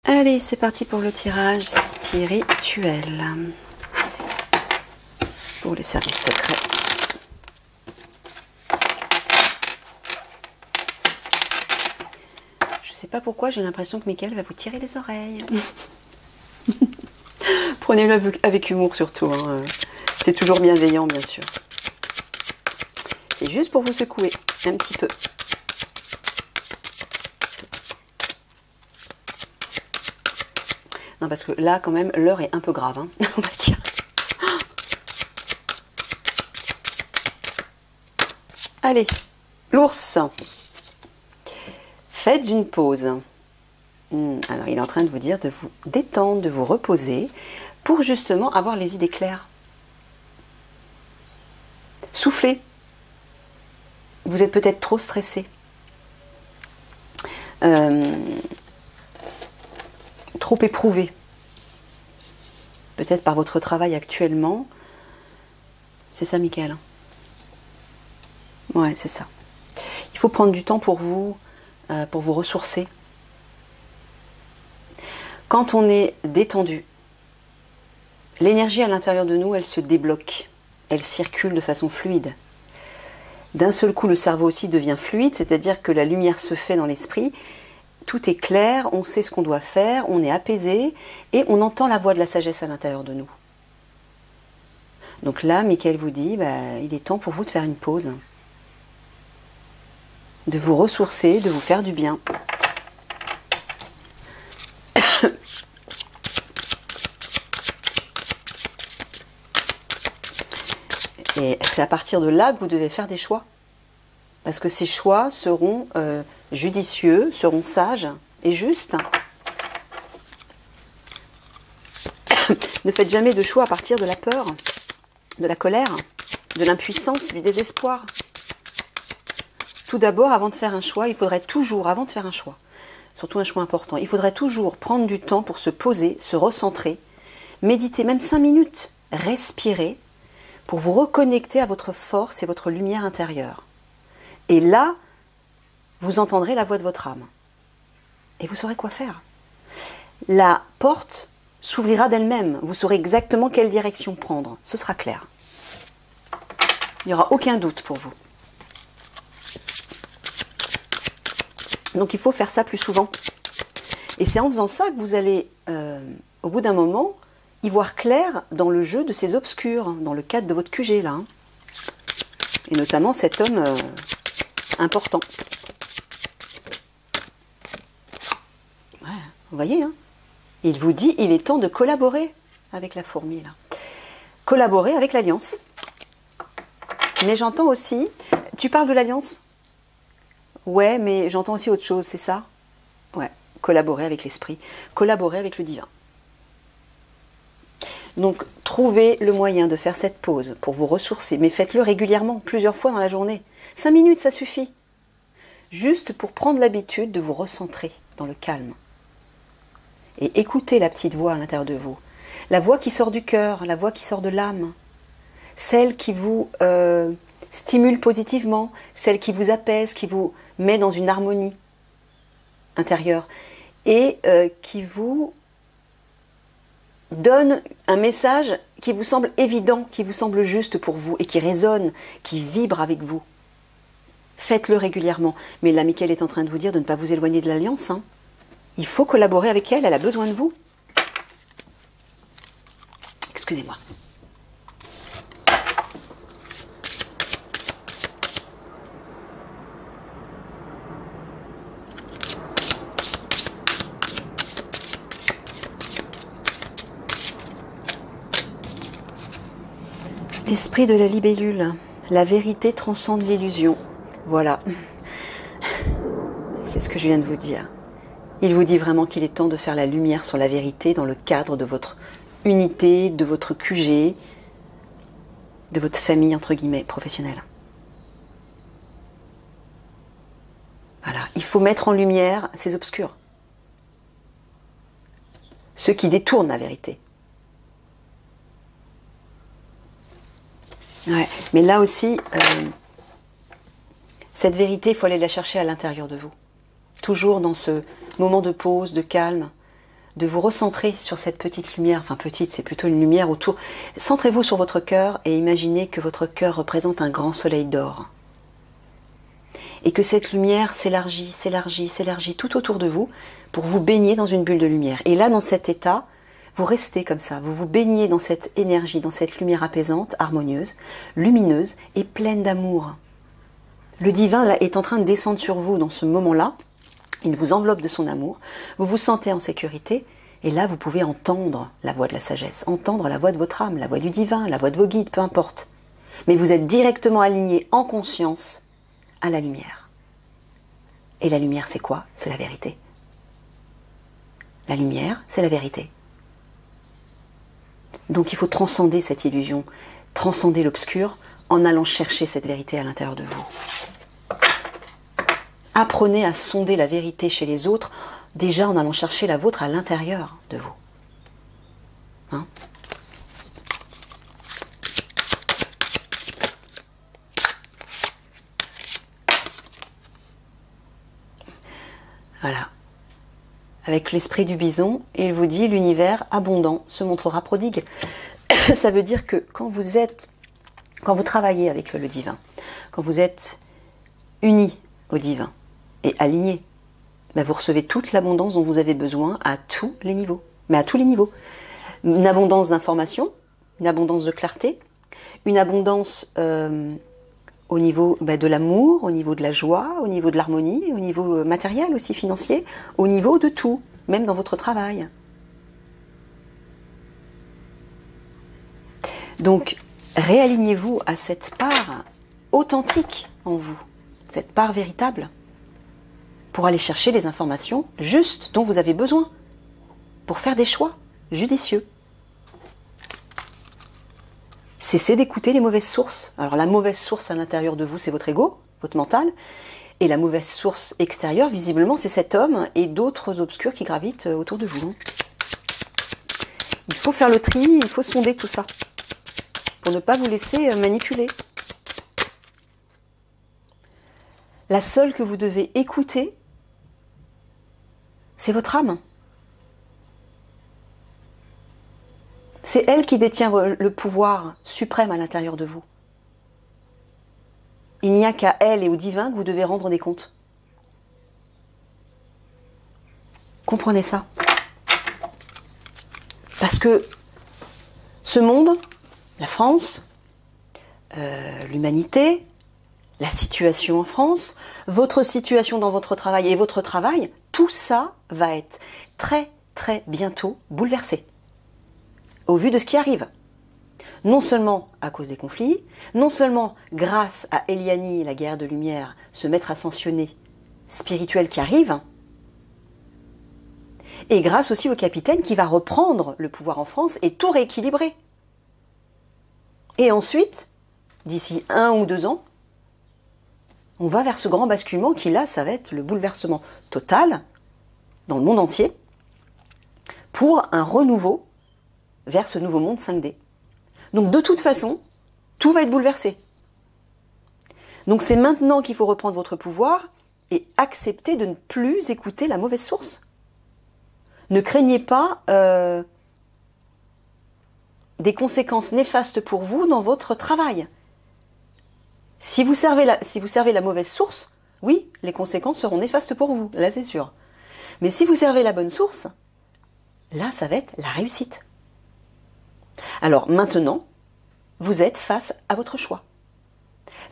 Allez, c'est parti pour le tirage spirituel. Pour les services secrets. Je sais pas pourquoi, j'ai l'impression que Michael va vous tirer les oreilles. Prenez-le avec humour surtout. Hein. C'est toujours bienveillant, bien sûr. C'est juste pour vous secouer un petit peu. Non, parce que là, quand même, l'heure est un peu grave, hein, on va dire. Allez, l'ours. Faites une pause. Alors, il est en train de vous dire de vous détendre, de vous reposer, pour justement avoir les idées claires. Soufflez. Vous êtes peut-être trop stressé. Trop éprouvé. Peut-être par votre travail actuellement. C'est ça, Michael? Ouais, c'est ça. Il faut prendre du temps pour vous ressourcer. Quand on est détendu, l'énergie à l'intérieur de nous, elle se débloque. Elle circule de façon fluide. D'un seul coup, le cerveau aussi devient fluide, c'est-à-dire que la lumière se fait dans l'esprit. Tout est clair, on sait ce qu'on doit faire, on est apaisé et on entend la voix de la sagesse à l'intérieur de nous. Donc là, Michael vous dit, il est temps pour vous de faire une pause. De vous ressourcer, de vous faire du bien. Et c'est à partir de là que vous devez faire des choix. Parce que ces choix seront judicieux, seront sages et justes. Ne faites jamais de choix à partir de la peur, de la colère, de l'impuissance, du désespoir. Tout d'abord, avant de faire un choix, il faudrait toujours, avant de faire un choix, surtout un choix important, il faudrait toujours prendre du temps pour se poser, se recentrer, méditer même 5 minutes, respirer, pour vous reconnecter à votre force et votre lumière intérieure. Et là, vous entendrez la voix de votre âme. Et vous saurez quoi faire. La porte s'ouvrira d'elle-même. Vous saurez exactement quelle direction prendre. Ce sera clair. Il n'y aura aucun doute pour vous. Donc il faut faire ça plus souvent. Et c'est en faisant ça que vous allez, au bout d'un moment, y voir clair dans le jeu de ces obscurs, dans le cadre de votre QG là. Hein. Et notamment cet homme important. Ouais, vous voyez, hein, il vous dit, il est temps de collaborer avec la fourmi là. Collaborer avec l'Alliance. Mais j'entends aussi, tu parles de l'Alliance? Ouais, mais j'entends aussi autre chose, c'est ça? Ouais, collaborer avec l'esprit, collaborer avec le divin. Donc, trouvez le moyen de faire cette pause pour vous ressourcer, mais faites-le régulièrement, plusieurs fois dans la journée. 5 minutes, ça suffit. Juste pour prendre l'habitude de vous recentrer dans le calme. Et écoutez la petite voix à l'intérieur de vous. La voix qui sort du cœur, la voix qui sort de l'âme. Celle qui vous stimule positivement, celle qui vous apaise, qui vous met dans une harmonie intérieure. Et qui vous donne un message qui vous semble évident, qui vous semble juste pour vous et qui résonne, qui vibre avec vous. Faites-le régulièrement. Mais là, Michael est en train de vous dire de ne pas vous éloigner de l'Alliance. Hein. Il faut collaborer avec elle, elle a besoin de vous. Excusez-moi. L'esprit de la libellule, la vérité transcende l'illusion. Voilà, c'est ce que je viens de vous dire. Il vous dit vraiment qu'il est temps de faire la lumière sur la vérité dans le cadre de votre unité, de votre QG, de votre famille, entre guillemets, professionnelle. Voilà, il faut mettre en lumière ces obscurs. Ceux qui détournent la vérité. Ouais, mais là aussi, cette vérité, il faut aller la chercher à l'intérieur de vous. Toujours dans ce moment de pause, de calme, de vous recentrer sur cette petite lumière, enfin petite, c'est plutôt une lumière autour. Centrez-vous sur votre cœur et imaginez que votre cœur représente un grand soleil d'or. Et que cette lumière s'élargit, s'élargit, s'élargit tout autour de vous pour vous baigner dans une bulle de lumière. Et là, dans cet état, vous restez comme ça, vous vous baignez dans cette énergie, dans cette lumière apaisante, harmonieuse, lumineuse et pleine d'amour. Le divin là, est en train de descendre sur vous dans ce moment-là. Il vous enveloppe de son amour, vous vous sentez en sécurité, et là vous pouvez entendre la voix de la sagesse, entendre la voix de votre âme, la voix du divin, la voix de vos guides, peu importe. Mais vous êtes directement aligné en conscience à la lumière. Et la lumière, c'est quoi? C'est la vérité. La lumière, c'est la vérité. Donc il faut transcender cette illusion, transcender l'obscur en allant chercher cette vérité à l'intérieur de vous. Apprenez à sonder la vérité chez les autres, déjà en allant chercher la vôtre à l'intérieur de vous. Hein? Voilà. Avec l'esprit du bison, il vous dit l'univers abondant se montrera prodigue. Ça veut dire que quand vous travaillez avec le divin, quand vous êtes unis au divin et alignés, ben vous recevez toute l'abondance dont vous avez besoin à tous les niveaux. Mais à tous les niveaux. Une abondance d'informations, une abondance de clarté, une abondance au niveau de l'amour, au niveau de la joie, au niveau de l'harmonie, au niveau matériel aussi, financier, au niveau de tout, même dans votre travail. Donc, réalignez-vous à cette part authentique en vous, cette part véritable, pour aller chercher les informations justes dont vous avez besoin, pour faire des choix judicieux. Cessez d'écouter les mauvaises sources. Alors la mauvaise source à l'intérieur de vous, c'est votre ego, votre mental, et la mauvaise source extérieure, visiblement, c'est cet homme et d'autres obscurs qui gravitent autour de vous. Il faut faire le tri, il faut sonder tout ça, pour ne pas vous laisser manipuler. La seule que vous devez écouter, c'est votre âme. C'est elle qui détient le pouvoir suprême à l'intérieur de vous. Il n'y a qu'à elle et au divin que vous devez rendre des comptes. Comprenez ça. Parce que ce monde, la France, l'humanité, la situation en France, votre situation dans votre travail et votre travail, tout ça va être très très bientôt bouleversé. Au vu de ce qui arrive. Non seulement à cause des conflits, non seulement grâce à Eliani, la guerre de lumière, ce maître ascensionné spirituel qui arrive, et grâce aussi au capitaine qui va reprendre le pouvoir en France et tout rééquilibrer. Et ensuite, d'ici 1 ou 2 ans, on va vers ce grand basculement qui là, ça va être le bouleversement total dans le monde entier pour un renouveau vers ce nouveau monde 5D. Donc de toute façon, tout va être bouleversé. Donc c'est maintenant qu'il faut reprendre votre pouvoir et accepter de ne plus écouter la mauvaise source. Ne craignez pas des conséquences néfastes pour vous dans votre travail. Si vous servez la mauvaise source, oui, les conséquences seront néfastes pour vous, là c'est sûr. Mais si vous servez la bonne source, là ça va être la réussite. Alors maintenant, vous êtes face à votre choix.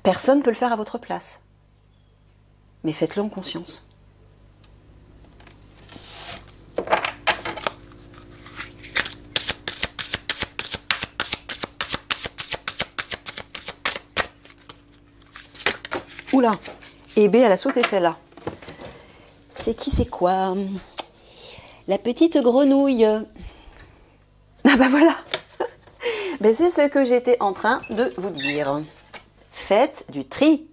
Personne ne peut le faire à votre place. Mais faites-le en conscience. Oula, et B, elle a sauté celle-là. C'est qui, c'est quoi? La petite grenouille. Ah bah voilà. Ben c'est ce que j'étais en train de vous dire. Faites du tri.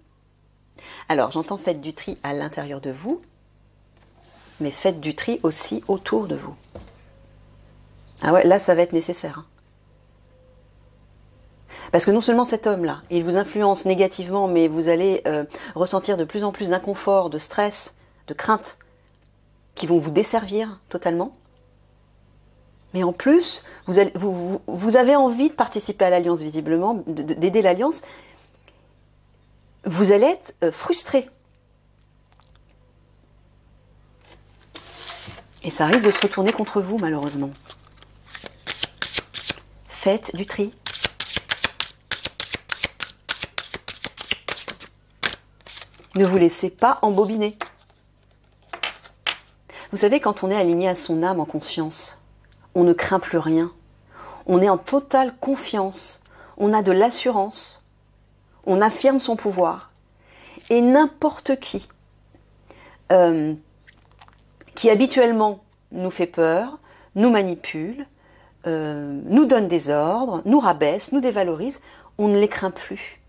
Alors, j'entends faites du tri à l'intérieur de vous, mais faites du tri aussi autour de vous. Ah ouais, là, ça va être nécessaire. Parce que non seulement cet homme-là, il vous influence négativement, mais vous allez ressentir de plus en plus d'inconfort, de stress, de crainte, qui vont vous desservir totalement. Mais en plus, vous avez envie de participer à l'Alliance, visiblement, d'aider l'Alliance. Vous allez être frustré. Et ça risque de se retourner contre vous, malheureusement. Faites du tri. Ne vous laissez pas embobiner. Vous savez, quand on est aligné à son âme en conscience, on ne craint plus rien. On est en totale confiance. On a de l'assurance. On affirme son pouvoir. Et n'importe qui habituellement nous fait peur, nous manipule, nous donne des ordres, nous rabaisse, nous dévalorise, on ne les craint plus.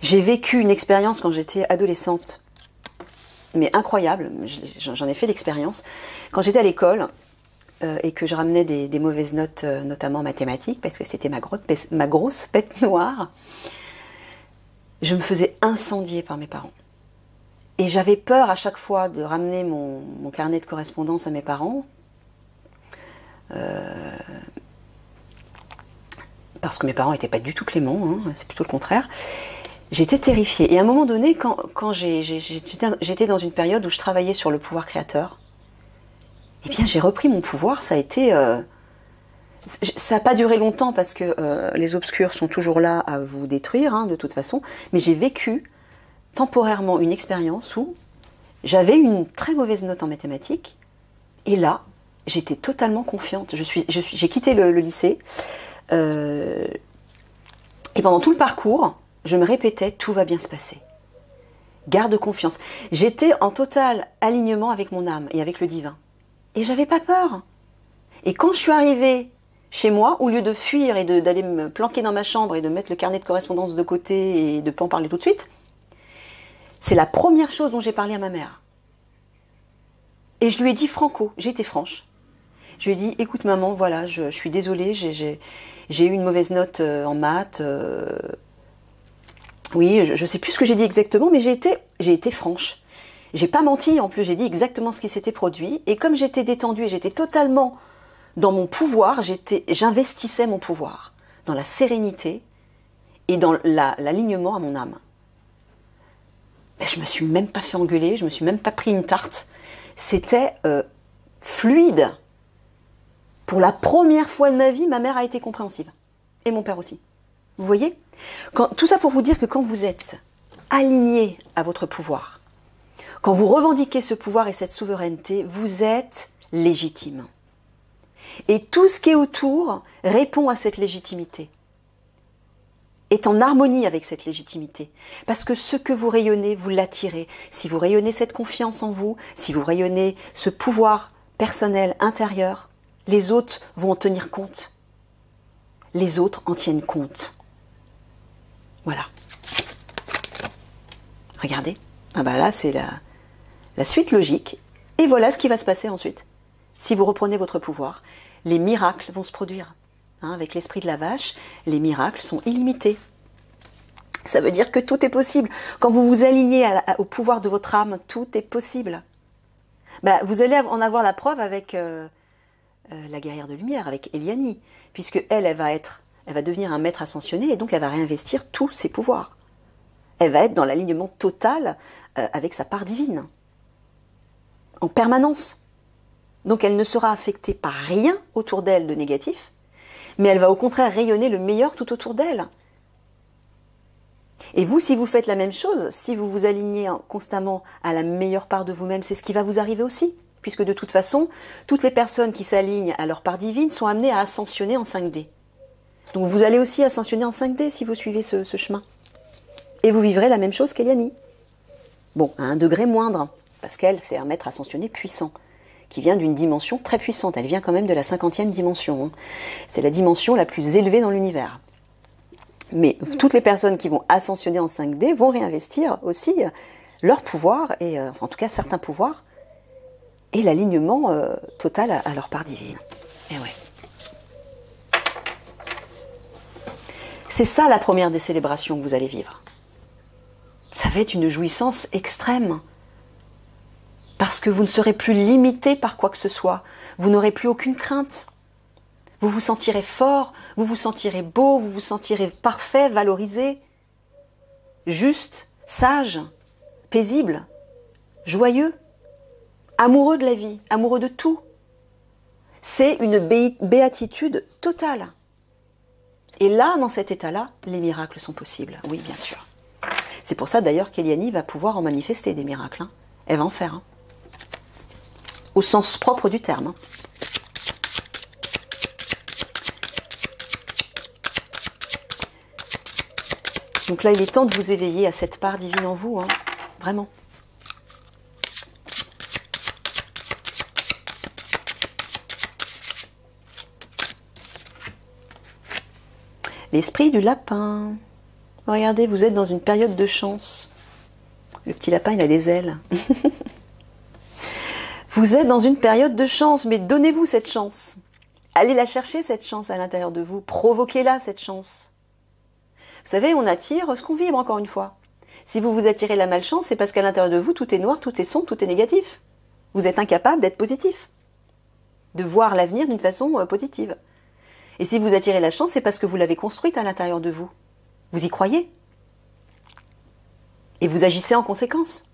J'ai vécu une expérience quand j'étais adolescente, mais incroyable, j'en ai fait l'expérience. Quand j'étais à l'école et que je ramenais des mauvaises notes, notamment en mathématiques, parce que c'était ma grosse bête noire, je me faisais incendier par mes parents. Et j'avais peur à chaque fois de ramener mon carnet de correspondance à mes parents, parce que mes parents n'étaient pas du tout cléments, hein, c'est plutôt le contraire. J'étais terrifiée. Et à un moment donné, quand j'étais dans une période où je travaillais sur le pouvoir créateur, eh bien j'ai repris mon pouvoir. Ça a été... ça n'a pas duré longtemps parce que les obscurs sont toujours là à vous détruire, hein, de toute façon. Mais j'ai vécu temporairement une expérience où j'avais une très mauvaise note en mathématiques. Et là, j'étais totalement confiante. J'ai quitté le lycée. Et pendant tout le parcours... je me répétais, tout va bien se passer. Garde confiance. J'étais en total alignement avec mon âme et avec le divin. Et j'avais pas peur. Et quand je suis arrivée chez moi, au lieu de fuir et d'aller me planquer dans ma chambre et de mettre le carnet de correspondance de côté et de pas en parler tout de suite, c'est la première chose dont j'ai parlé à ma mère. Et je lui ai dit franco, j'ai été franche. Je lui ai dit, écoute maman, voilà, je suis désolée, j'ai eu une mauvaise note en maths, oui, je ne sais plus ce que j'ai dit exactement, mais j'ai été franche. J'ai pas menti, en plus, j'ai dit exactement ce qui s'était produit. Et comme j'étais détendue et j'étais totalement dans mon pouvoir, j'investissais mon pouvoir dans la sérénité et dans l'alignement à mon âme. Mais je me suis même pas fait engueuler, je me suis même pas pris une tarte. C'était fluide. Pour la première fois de ma vie, ma mère a été compréhensive. Et mon père aussi. Vous voyez ? Tout ça pour vous dire que quand vous êtes aligné à votre pouvoir, quand vous revendiquez ce pouvoir et cette souveraineté, vous êtes légitime. Et tout ce qui est autour répond à cette légitimité, est en harmonie avec cette légitimité. Parce que ce que vous rayonnez, vous l'attirez. Si vous rayonnez cette confiance en vous, si vous rayonnez ce pouvoir personnel intérieur, les autres vont en tenir compte. Les autres en tiennent compte. Voilà. Regardez. Ah bah là, c'est la suite logique. Et voilà ce qui va se passer ensuite. Si vous reprenez votre pouvoir, les miracles vont se produire. Hein, avec l'esprit de la vache, les miracles sont illimités. Ça veut dire que tout est possible. Quand vous vous alignez au pouvoir de votre âme, tout est possible. Bah, vous allez en avoir la preuve avec la guerrière de lumière, avec Eliani. Puisque elle va devenir un maître ascensionné et donc elle va réinvestir tous ses pouvoirs. Elle va être dans l'alignement total avec sa part divine. En permanence. Donc elle ne sera affectée par rien autour d'elle de négatif, mais elle va au contraire rayonner le meilleur tout autour d'elle. Et vous, si vous faites la même chose, si vous vous alignez constamment à la meilleure part de vous-même, c'est ce qui va vous arriver aussi. Puisque de toute façon, toutes les personnes qui s'alignent à leur part divine sont amenées à ascensionner en 5D. Donc vous allez aussi ascensionner en 5D si vous suivez ce chemin. Et vous vivrez la même chose qu'Eliani. Bon, à un degré moindre, parce qu'elle, c'est un maître ascensionné puissant, qui vient d'une dimension très puissante. Elle vient quand même de la 50e dimension. Hein. C'est la dimension la plus élevée dans l'univers. Mais toutes les personnes qui vont ascensionner en 5D vont réinvestir aussi leur pouvoir, et enfin, en tout cas certains pouvoirs, et l'alignement total à leur part divine. Et ouais. C'est ça la première des célébrations que vous allez vivre. Ça va être une jouissance extrême. Parce que vous ne serez plus limité par quoi que ce soit. Vous n'aurez plus aucune crainte. Vous vous sentirez fort, vous vous sentirez beau, vous vous sentirez parfait, valorisé, juste, sage, paisible, joyeux, amoureux de la vie, amoureux de tout. C'est une béatitude totale. Et là, dans cet état-là, les miracles sont possibles. Oui, bien sûr. C'est pour ça d'ailleurs qu'Eliane va pouvoir en manifester des miracles. Hein. Elle va en faire. Hein. Au sens propre du terme. Hein. Donc là, il est temps de vous éveiller à cette part divine en vous. Hein. Vraiment. L'esprit du lapin. Regardez, vous êtes dans une période de chance. Le petit lapin, il a des ailes. Vous êtes dans une période de chance, mais donnez-vous cette chance. Allez la chercher, cette chance à l'intérieur de vous. Provoquez-la, cette chance. Vous savez, on attire ce qu'on vibre, encore une fois. Si vous vous attirez la malchance, c'est parce qu'à l'intérieur de vous, tout est noir, tout est sombre, tout est négatif. Vous êtes incapable d'être positif. De voir l'avenir d'une façon positive. Et si vous attirez la chance, c'est parce que vous l'avez construite à l'intérieur de vous. Vous y croyez. Et vous agissez en conséquence.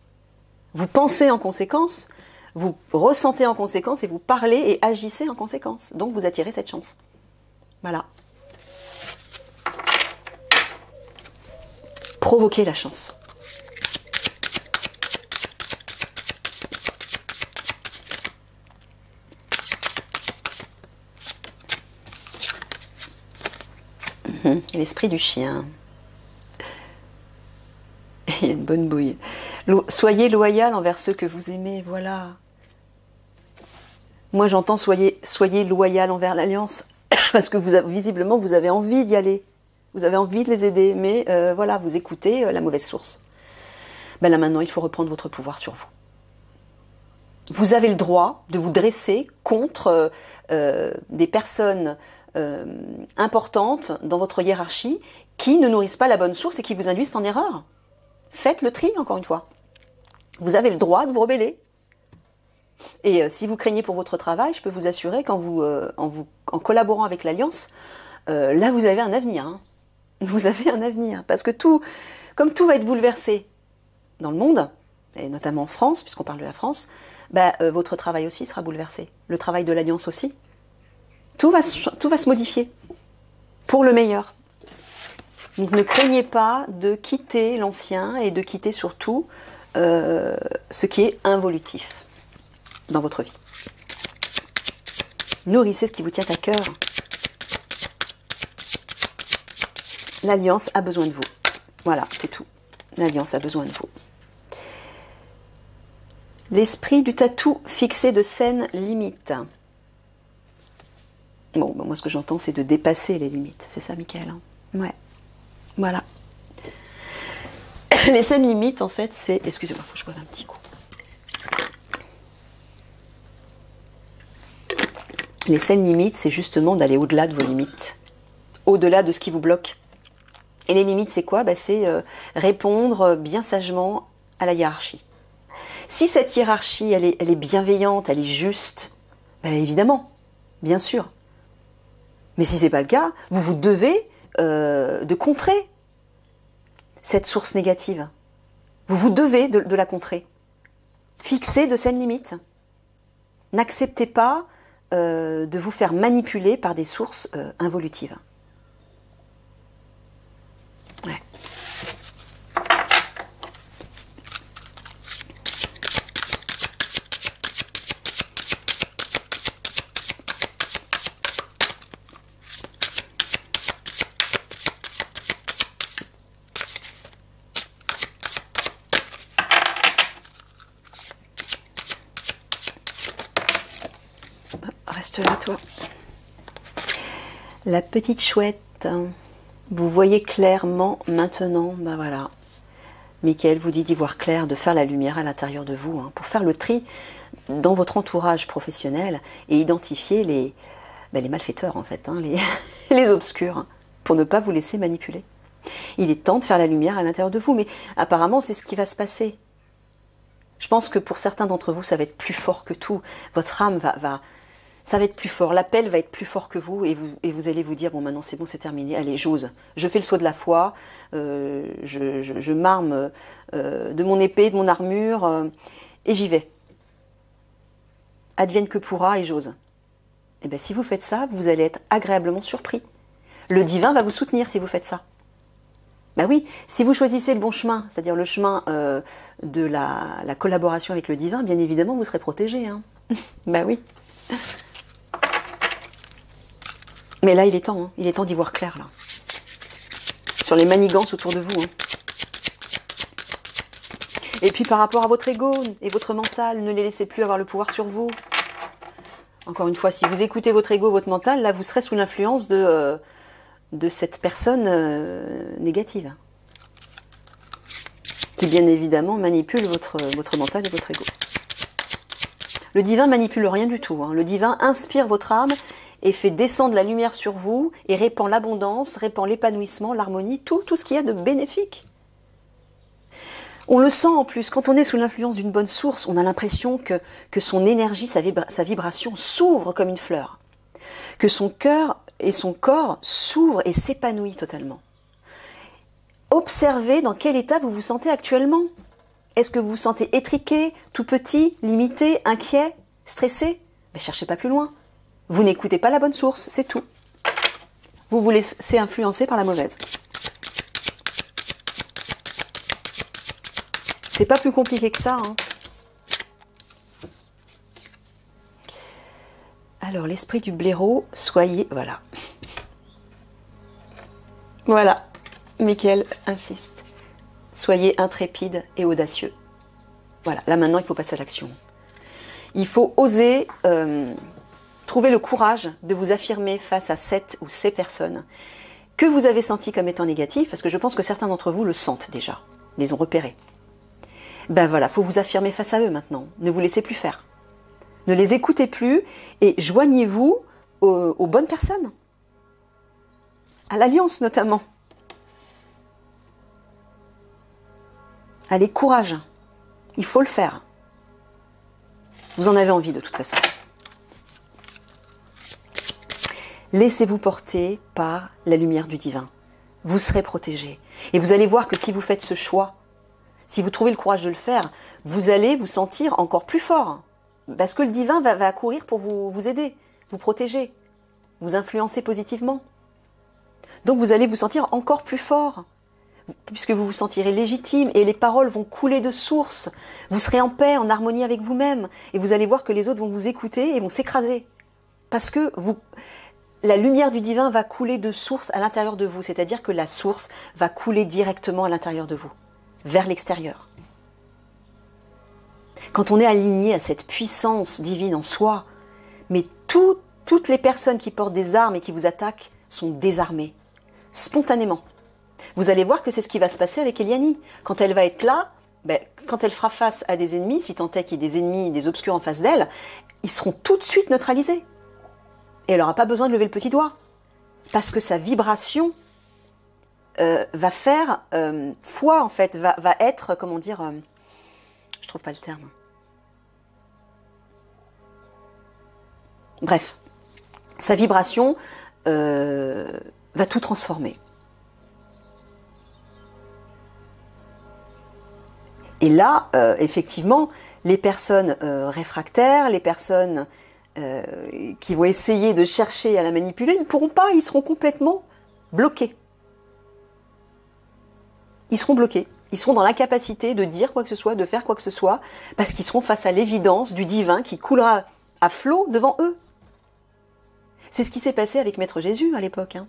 Vous pensez en conséquence, vous ressentez en conséquence et vous parlez et agissez en conséquence. Donc vous attirez cette chance. Voilà. Provoquez la chance. L'esprit du chien. Il y a une bonne bouille. Soyez loyal envers ceux que vous aimez, voilà. Moi j'entends soyez loyal envers l'Alliance, parce que visiblement vous avez envie d'y aller. Vous avez envie de les aider, mais voilà, vous écoutez la mauvaise source. Ben là maintenant, il faut reprendre votre pouvoir sur vous. Vous avez le droit de vous dresser contre des personnes importantes dans votre hiérarchie qui ne nourrissent pas la bonne source et qui vous induisent en erreur. Faites le tri, encore une fois. Vous avez le droit de vous rebeller. Et si vous craignez pour votre travail, je peux vous assurer qu'en collaborant avec l'Alliance, là vous avez un avenir. Hein. Vous avez un avenir. Parce que comme tout va être bouleversé dans le monde, et notamment en France, puisqu'on parle de la France, votre travail aussi sera bouleversé. Le travail de l'Alliance aussi. Tout va se modifier pour le meilleur. Donc ne craignez pas de quitter l'ancien et de quitter surtout ce qui est involutif dans votre vie. Nourrissez ce qui vous tient à cœur. L'Alliance a besoin de vous. Voilà, c'est tout. L'Alliance a besoin de vous. L'esprit du tatou fixé de saines limites. Bon, moi ce que j'entends c'est de dépasser les limites. C'est ça, Michael, hein? Ouais. Voilà. Les saines limites, en fait, c'est... Excusez-moi, il faut que je boive un petit coup. Les saines limites, c'est justement d'aller au-delà de vos limites. Au-delà de ce qui vous bloque. Et les limites, c'est quoi? C'est répondre bien sagement à la hiérarchie. Si cette hiérarchie, elle est bienveillante, elle est juste, évidemment, bien sûr. Mais si ce n'est pas le cas, vous devez de contrer cette source négative. Vous devez de la contrer. Fixez de saines limites. N'acceptez pas de vous faire manipuler par des sources involutives. Ouais. Reste là, toi. La petite chouette. Vous voyez clairement maintenant, voilà. Michael vous dit d'y voir clair, de faire la lumière à l'intérieur de vous, pour faire le tri dans votre entourage professionnel et identifier les malfaiteurs, en fait, les obscurs, pour ne pas vous laisser manipuler. Il est temps de faire la lumière à l'intérieur de vous, mais apparemment, c'est ce qui va se passer. Je pense que pour certains d'entre vous, ça va être plus fort que tout. Votre âme ça va être plus fort. L'appel va être plus fort que vous et vous allez vous dire, bon maintenant c'est bon, c'est terminé, allez, j'ose. Je fais le saut de la foi, je m'arme de mon épée, de mon armure et j'y vais. Advienne que pourra et j'ose. Et bien si vous faites ça, vous allez être agréablement surpris. Le divin va vous soutenir si vous faites ça. Ben oui, si vous choisissez le bon chemin, c'est-à-dire le chemin de la collaboration avec le divin, bien évidemment, vous serez protégé. Hein. Ben oui. Mais là, il est temps d'y voir clair, là. Sur les manigances autour de vous. Hein. Et puis par rapport à votre ego et votre mental, ne les laissez plus avoir le pouvoir sur vous. Encore une fois, si vous écoutez votre ego, votre mental, là, vous serez sous l'influence de cette personne négative, qui bien évidemment manipule votre mental et votre ego. Le divin manipule rien du tout. Hein. Le divin inspire votre âme et fait descendre la lumière sur vous et répand l'abondance, répand l'épanouissement, l'harmonie, tout ce qu'il y a de bénéfique. On le sent en plus, quand on est sous l'influence d'une bonne source, on a l'impression que son énergie, sa vibration s'ouvre comme une fleur, que son cœur et son corps s'ouvrent et s'épanouissent totalement. Observez dans quel état vous vous sentez actuellement. Est-ce que vous vous sentez étriqué, tout petit, limité, inquiet, stressé? Mais cherchez pas plus loin. Vous n'écoutez pas la bonne source, c'est tout. Vous vous laissez influencer par la mauvaise. C'est pas plus compliqué que ça. Hein. Alors, l'esprit du blaireau, soyez... Voilà. Voilà. Michael insiste. Soyez intrépide et audacieux. Voilà. Là, maintenant, il faut passer à l'action. Il faut oser trouver le courage de vous affirmer face à cette ou ces personnes que vous avez senties comme étant négatives, parce que je pense que certains d'entre vous le sentent déjà, les ont repérés. Ben voilà, il faut vous affirmer face à eux maintenant. Ne vous laissez plus faire. Ne les écoutez plus et joignez-vous aux bonnes personnes. À l'alliance notamment. Allez, courage. Il faut le faire. Vous en avez envie de toute façon. Laissez-vous porter par la lumière du divin. Vous serez protégé. Et vous allez voir que si vous faites ce choix, si vous trouvez le courage de le faire, vous allez vous sentir encore plus fort. Parce que le divin va courir pour vous aider, vous protéger, vous influencer positivement. Donc vous allez vous sentir encore plus fort, puisque vous vous sentirez légitime et les paroles vont couler de source. Vous serez en paix, en harmonie avec vous-même. Et vous allez voir que les autres vont vous écouter et vont s'écraser. Parce que la lumière du divin va couler de source à l'intérieur de vous. C'est-à-dire que la source va couler directement à l'intérieur de vous, vers l'extérieur. Quand on est aligné à cette puissance divine en soi, mais toutes les personnes qui portent des armes et qui vous attaquent sont désarmées, spontanément. Vous allez voir que c'est ce qui va se passer avec Eliani. Quand elle va être là, quand elle fera face à des ennemis, si tant est qu'il y ait des ennemis, des obscurs en face d'elle, ils seront tout de suite neutralisés. Et elle n'aura pas besoin de lever le petit doigt. Parce que sa vibration va faire foi, en fait, va être, comment dire, je trouve pas le terme. Bref, sa vibration va tout transformer. Et là, effectivement, les personnes réfractaires, les personnes qui vont essayer de chercher à la manipuler, ils ne pourront pas, ils seront complètement bloqués. Ils seront bloqués. Ils seront dans l'incapacité de dire quoi que ce soit, de faire quoi que ce soit, parce qu'ils seront face à l'évidence du divin qui coulera à flot devant eux. C'est ce qui s'est passé avec Maître Jésus à l'époque. Hein.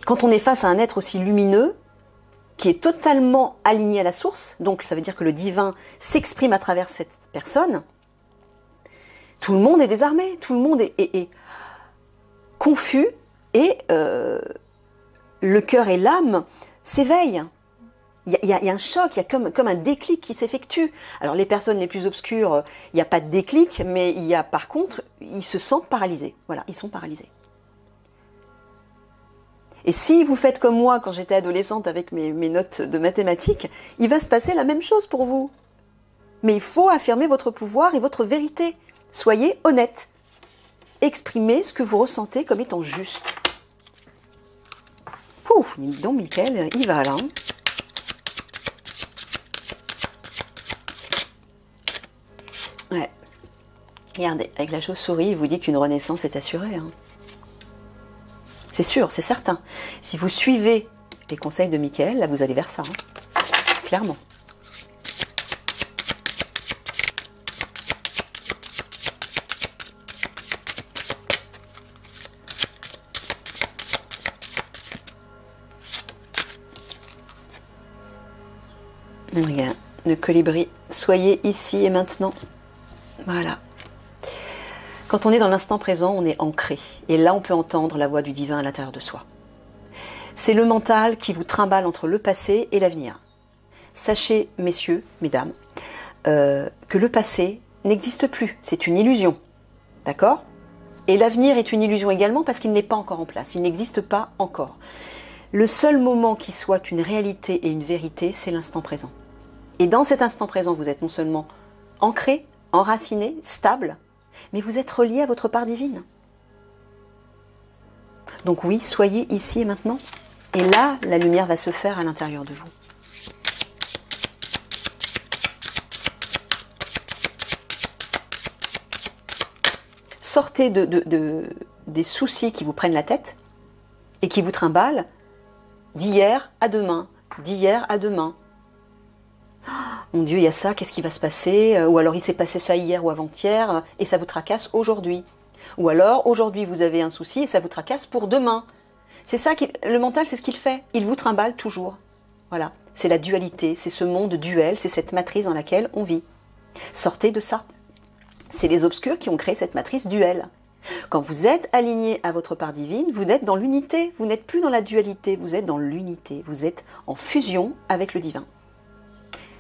Quand on est face à un être aussi lumineux, qui est totalement aligné à la source, donc ça veut dire que le divin s'exprime à travers cette personne, tout le monde est désarmé, tout le monde est confus, et le cœur et l'âme s'éveillent. Il y a un choc, il y a comme un déclic qui s'effectue. Alors les personnes les plus obscures, il n'y a pas de déclic, mais il y a par contre, ils se sentent paralysés. Voilà, ils sont paralysés. Et si vous faites comme moi quand j'étais adolescente avec mes notes de mathématiques, il va se passer la même chose pour vous. Mais il faut affirmer votre pouvoir et votre vérité. Soyez honnête. Exprimez ce que vous ressentez comme étant juste. Pouf, dis donc Mickaël, il va là. Hein. Ouais. Regardez, avec la chauve-souris, il vous dit qu'une renaissance est assurée. Hein. C'est sûr, c'est certain. Si vous suivez les conseils de Mickaël, là vous allez vers ça. Hein. Clairement. Regarde, le colibri, soyez ici et maintenant. Voilà. Quand on est dans l'instant présent, on est ancré. Et là, on peut entendre la voix du divin à l'intérieur de soi. C'est le mental qui vous trimballe entre le passé et l'avenir. Sachez, messieurs, mesdames, que le passé n'existe plus. C'est une illusion. D'accord ? Et l'avenir est une illusion également parce qu'il n'est pas encore en place. Il n'existe pas encore. Le seul moment qui soit une réalité et une vérité, c'est l'instant présent. Et dans cet instant présent, vous êtes non seulement ancré, enraciné, stable, mais vous êtes relié à votre part divine. Donc oui, soyez ici et maintenant. Et là, la lumière va se faire à l'intérieur de vous. Sortez des soucis qui vous prennent la tête et qui vous trimballent d'hier à demain, d'hier à demain. Mon Dieu, il y a ça, qu'est-ce qui va se passer? Ou alors il s'est passé ça hier ou avant-hier et ça vous tracasse aujourd'hui. Ou alors aujourd'hui vous avez un souci et ça vous tracasse pour demain. C'est ça, le mental, c'est ce qu'il fait. Il vous trimballe toujours. Voilà, c'est la dualité, c'est ce monde duel, c'est cette matrice dans laquelle on vit. Sortez de ça. C'est les obscurs qui ont créé cette matrice duel. Quand vous êtes aligné à votre part divine, vous êtes dans l'unité. Vous n'êtes plus dans la dualité, vous êtes dans l'unité. Vous êtes en fusion avec le divin.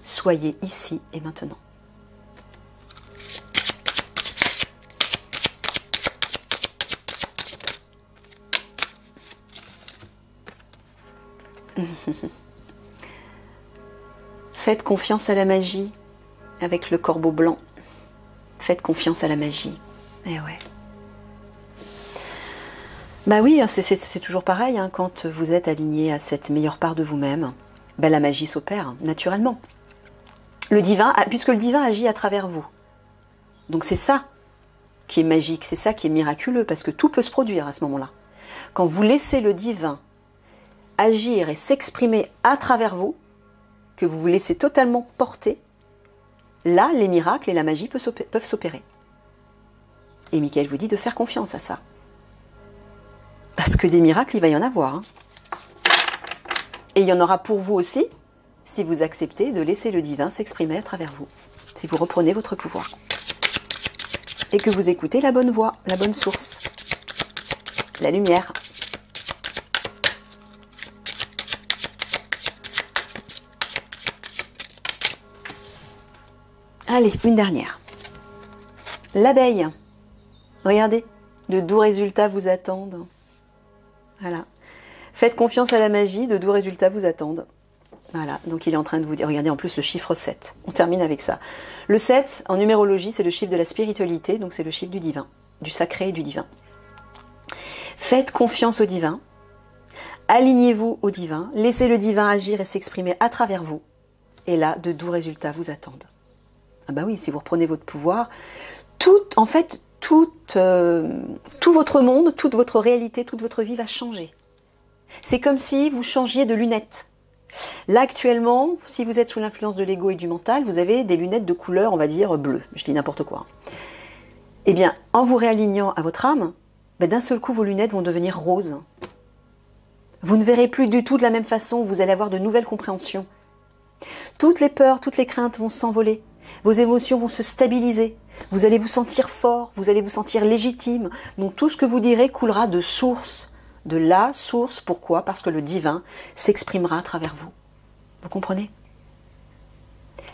Soyez ici et maintenant. Faites confiance à la magie avec le corbeau blanc. Faites confiance à la magie. Eh ouais. Bah oui, c'est toujours pareil, hein, quand vous êtes aligné à cette meilleure part de vous-même, bah la magie s'opère naturellement. Le divin, puisque le divin agit à travers vous. Donc c'est ça qui est magique, c'est ça qui est miraculeux, parce que tout peut se produire à ce moment-là. Quand vous laissez le divin agir et s'exprimer à travers vous, que vous vous laissez totalement porter, là, les miracles et la magie peuvent s'opérer. Et Mickaël vous dit de faire confiance à ça. Parce que des miracles, il va y en avoir. Hein. Et il y en aura pour vous aussi, si vous acceptez de laisser le divin s'exprimer à travers vous. Si vous reprenez votre pouvoir. Et que vous écoutez la bonne voix, la bonne source. La lumière. Allez, une dernière. L'abeille. Regardez, de doux résultats vous attendent. Voilà. Faites confiance à la magie, de doux résultats vous attendent. Voilà, donc il est en train de vous dire, regardez en plus le chiffre 7. On termine avec ça. Le 7, en numérologie, c'est le chiffre de la spiritualité, donc c'est le chiffre du divin, du sacré et du divin. Faites confiance au divin. Alignez-vous au divin. Laissez le divin agir et s'exprimer à travers vous. Et là, de doux résultats vous attendent. Ah bah oui, si vous reprenez votre pouvoir, tout votre monde, toute votre réalité, toute votre vie va changer. C'est comme si vous changiez de lunettes. Là, actuellement, si vous êtes sous l'influence de l'ego et du mental, vous avez des lunettes de couleur, on va dire, bleu. Je dis n'importe quoi. Eh bien, en vous réalignant à votre âme, ben, d'un seul coup, vos lunettes vont devenir roses. Vous ne verrez plus du tout de la même façon, vous allez avoir de nouvelles compréhensions. Toutes les peurs, toutes les craintes vont s'envoler. Vos émotions vont se stabiliser. Vous allez vous sentir fort, vous allez vous sentir légitime. Donc tout ce que vous direz coulera de source, de la source. Pourquoi? Parce que le divin s'exprimera à travers vous. Vous comprenez?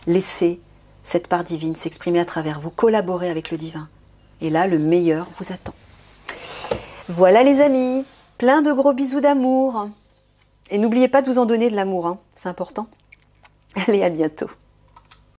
Laissez cette part divine s'exprimer à travers vous, collaborez avec le divin. Et là, le meilleur vous attend. Voilà les amis, Plein de gros bisous d'amour. Et n'oubliez pas de vous en donner de l'amour, hein. C'est important. Allez, à bientôt.